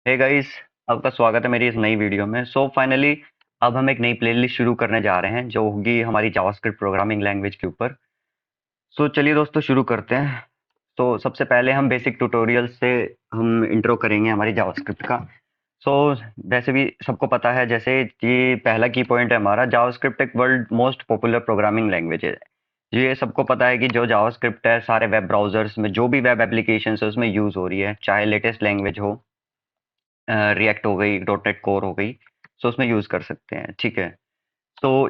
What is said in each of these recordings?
Hey guys, आपका स्वागत है मेरी इस नई वीडियो में। फाइनली अब हम एक नई प्लेलिस्ट शुरू करने जा रहे हैं जो होगी हमारी जावास्क्रिप्ट प्रोग्रामिंग लैंग्वेज के ऊपर। चलिए दोस्तों शुरू करते हैं। सबसे पहले हम बेसिक ट्यूटोरियल से हम इंट्रो करेंगे हमारी जावास्क्रिप्ट का। सो वैसे भी सबको पता है, जैसे कि पहला की पॉइंट है हमारा, जावास्क्रिप्ट एक world most popular programming language है। ये सबको पता है कि जो जावास्क्रिप्ट है सारे वेब ब्राउजर्स में जो भी वेब एप्लीकेशन है उसमें यूज हो रही है, चाहे लेटेस्ट लैंग्वेज हो, रिएक्ट हो गई, डॉट नेट कोर हो गई। उसमें यूज कर सकते हैं, ठीक है।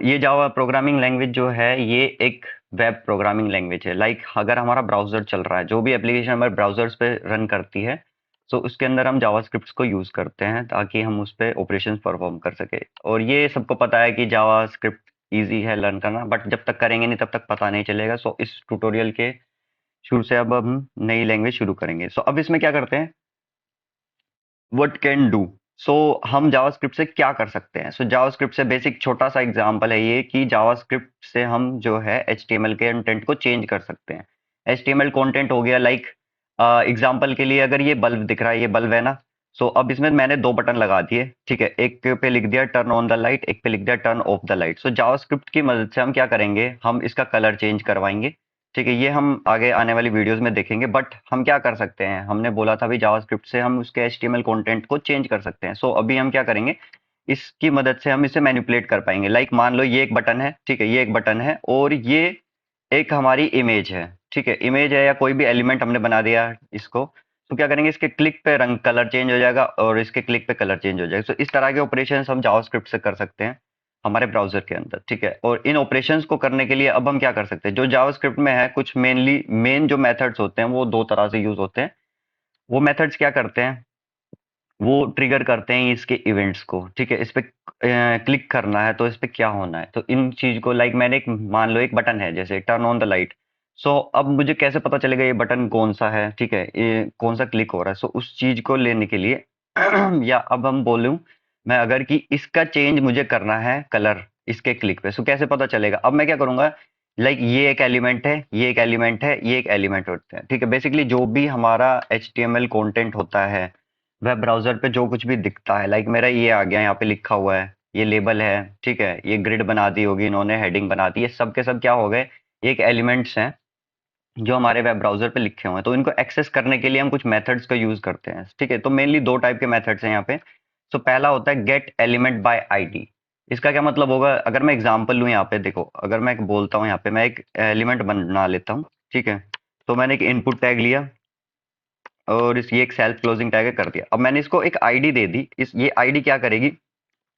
ये जावा प्रोग्रामिंग लैंग्वेज जो है ये एक वेब प्रोग्रामिंग लैंग्वेज है। अगर हमारा ब्राउजर चल रहा है, जो भी एप्लीकेशन हमारे ब्राउजर्स पे रन करती है, उसके अंदर हम जावास्क्रिप्ट को यूज करते हैं ताकि हम उस पे ऑपरेशंस परफॉर्म कर सके। और ये सबको पता है कि जावास्क्रिप्ट इजी है लर्न करना, बट जब तक करेंगे नहीं तब तक पता नहीं चलेगा। इस ट्यूटोरियल के शुरू से अब हम नई लैंग्वेज शुरू करेंगे। अब इसमें क्या करते हैं, व्हाट कैन डू। हम जावास्क्रिप्ट से क्या कर सकते हैं। जावास्क्रिप्ट से बेसिक छोटा सा एग्जांपल है ये कि जावास्क्रिप्ट से हम जो है एचटीएमएल के कंटेंट को चेंज कर सकते हैं। एचटीएमएल कंटेंट हो गया, एग्जांपल के लिए अगर ये बल्ब दिख रहा है, ये बल्ब है ना। अब इसमें मैंने दो बटन लगा दिए, ठीक है। एक पे लिख दिया टर्न ऑन द लाइट, एक पे लिख दिया turn off the light. JavaScript की मदद से हम क्या करेंगे, हम इसका कलर चेंज करवाएंगे, ठीक है। ये हम आगे आने वाली वीडियोस में देखेंगे। बट हम क्या कर सकते हैं, हमने बोला था भी जावास्क्रिप्ट से हम उसके एचटीएमएल कंटेंट को चेंज कर सकते हैं। अभी हम क्या करेंगे, इसकी मदद से हम इसे मैनिपुलेट कर पाएंगे। मान लो ये एक बटन है, ठीक है, ये एक बटन है और ये एक हमारी इमेज है, ठीक है। इमेज है या कोई भी एलिमेंट हमने बना दिया इसको। क्या करेंगे, इसके क्लिक पे रंग कलर चेंज हो जाएगा और इसके क्लिक पे कलर चेंज हो जाएगा। इस तरह के ऑपरेशन हम जावास्क्रिप्ट से कर सकते हैं हमारे ब्राउजर के अंदर, ठीक है। और इन ऑपरेशंस को करने के लिए अब हम क्या कर सकते हैं, जो जावास्क्रिप्ट में है कुछ मेन जो मेथड्स होते हैं वो दो तरह से यूज होते हैं। वो मेथड्स क्या करते हैं, वो ट्रिगर करते हैं इसके इवेंट्स को, ठीक है। इस पे क्लिक करना है तो इस पे क्या होना है, तो इन चीज को मैंने एक मान लो एक बटन है जैसे टर्न ऑन द लाइट। अब मुझे कैसे पता चलेगा ये बटन कौन सा है, ठीक है, ये कौन सा क्लिक हो रहा है। उस चीज को लेने के लिए या अब हम बोलूं मैं अगर कि इसका चेंज मुझे करना है कलर इसके क्लिक पे, कैसे पता चलेगा। अब मैं क्या करूंगा, ये एक एलिमेंट है, ये एक एलिमेंट है, ये एक एलिमेंट होता है, ठीक है। बेसिकली जो भी हमारा HTML कंटेंट होता है वेब ब्राउजर पे, जो कुछ भी दिखता है, मेरा ये आ गया यहाँ पे लिखा हुआ है, ये लेबल है, ठीक है, ये ग्रिड बना दी होगी इन्होंने, हेडिंग बना दी, ये सब के सब क्या हो गए, एक एलिमेंट्स हैं जो हमारे वेब ब्राउजर पे लिखे हुए हैं। तो इनको एक्सेस करने के लिए हम कुछ मेथड्स का यूज करते हैं, ठीक है। तो मेनली दो टाइप के मेथड्स हैं यहाँ पे। पहला होता है गेट एलिमेंट बाय आईडी। इसका क्या मतलब होगा, अगर मैं एग्जांपल लूँ यहाँ पे, देखो अगर मैं एक बोलता हूँ यहाँ पे, मैं एक एलिमेंट बना लेता हूँ, ठीक है। मैंने एक इनपुट टैग लिया और ये एक सेल्फ क्लोजिंग टैग कर दिया। अब मैंने इसको एक आईडी दे दी, इस ये आईडी क्या करेगी,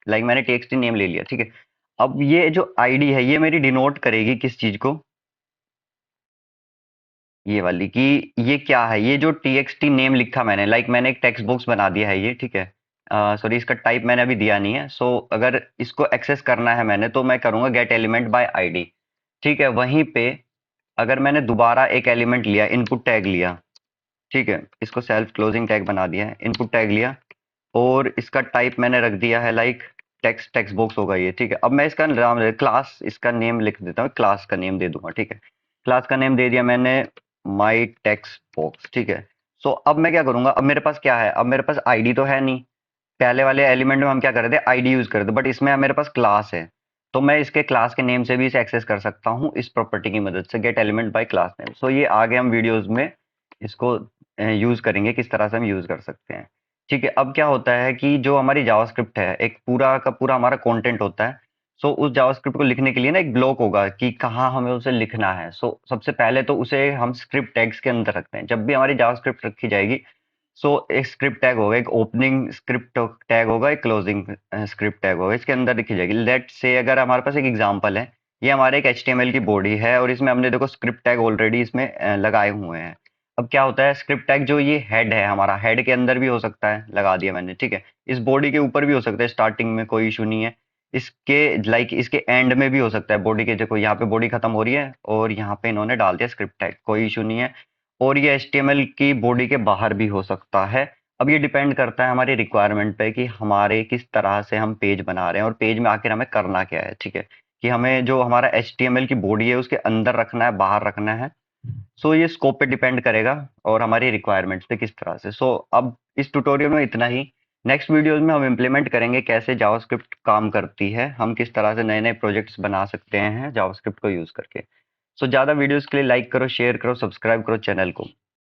मैंने टेक्स्ट नेम ले लिया, ठीक है। अब ये जो आईडी है ये मेरी डिनोट करेगी किस चीज को, ये वाली, कि ये क्या है, ये जो टीएक्सटी नेम लिखा मैंने, मैंने एक टेक्स्ट बॉक्स बना दिया है ये, ठीक है। सॉरी, इसका टाइप मैंने अभी दिया नहीं है। अगर इसको एक्सेस करना है मैंने तो मैं करूंगा गेट एलिमेंट बाय आईडी, ठीक है। वहीं पे अगर मैंने दोबारा एक एलिमेंट लिया, इनपुट टैग लिया, ठीक है, इसको सेल्फ क्लोजिंग टैग बना दिया है, इनपुट टैग लिया और इसका टाइप मैंने रख दिया है टेक्स्ट बॉक्स होगा ये, ठीक है। अब मैं इसका नाम क्लास, इसका नेम लिख देता हूँ, क्लास का नेम दे दूंगा, ठीक है। क्लास का नेम दे दिया मैंने माई टेक्स्ट बॉक्स, ठीक है। अब मैं क्या करूंगा, अब मेरे पास क्या है, अब मेरे पास आईडी तो है नहीं। पहले वाले एलिमेंट में हम क्या कर रहे थे, आईडी यूज कर रहे थे, बट इसमें मेरे पास क्लास है। तो मैं इसके क्लास के नेम से भी इसे एक्सेस कर सकता हूँ इस प्रॉपर्टी की मदद से, gate element by class name. ये आगे हम वीडियोस में इसको यूज करेंगे, किस तरह से हम यूज कर सकते हैं, ठीक है। अब क्या होता है कि जो हमारी जावास्क्रिप्ट है एक पूरा का पूरा हमारा कंटेंट होता है। उस जावास्क्रिप्ट को लिखने के लिए ना एक ब्लॉक होगा कि कहाँ हमें उसे लिखना है। सबसे पहले तो उसे हम स्क्रिप्ट टैग्स के अंदर रखते हैं। जब भी हमारी जावास्क्रिप्ट रखी जाएगी, एक स्क्रिप्ट टैग होगा, एक ओपनिंग स्क्रिप्ट टैग होगा, एक क्लोजिंग स्क्रिप्ट टैग होगा, इसके अंदर लिखी जाएगी। लेट से अगर हमारे पास एक एग्जांपल है, ये हमारे एक एचटीएमएल की बॉडी है और इसमें हमने देखो स्क्रिप्ट टैग ऑलरेडी इसमें लगाए हुए हैं। अब क्या होता है, स्क्रिप्ट टैग जो ये हेड है हमारा, हेड के अंदर भी हो सकता है, लगा दिया मैंने, ठीक है। इस बॉडी के ऊपर भी हो सकता है, स्टार्टिंग में कोई इशू नहीं है। इसके इसके एंड में भी हो सकता है, बॉडी के, देखो यहाँ पे बॉडी खत्म हो रही है और यहाँ पे इन्होंने डाल दिया स्क्रिप्ट टैग, कोई इशू नहीं है। और ये HTML की बॉडी के बाहर भी हो सकता है। अब ये डिपेंड करता है हमारी रिक्वायरमेंट पे कि हमारे किस तरह से हम पेज बना रहे हैं और पेज में आखिर हमें करना क्या है, ठीक है। कि हमें जो हमारा HTML की बॉडी है उसके अंदर रखना है, बाहर रखना है। ये स्कोप पे डिपेंड करेगा और हमारी रिक्वायरमेंट्स पे किस तरह से। अब इस ट्यूटोरियल में इतना ही। नेक्स्ट वीडियोस में हम इम्प्लीमेंट करेंगे कैसे जावास्क्रिप्ट काम करती है, हम किस तरह से नए नए प्रोजेक्ट्स बना सकते हैं जावास्क्रिप्ट को यूज़ करके। सो ज़्यादा वीडियोस के लिए लाइक करो, शेयर करो, सब्सक्राइब करो चैनल को।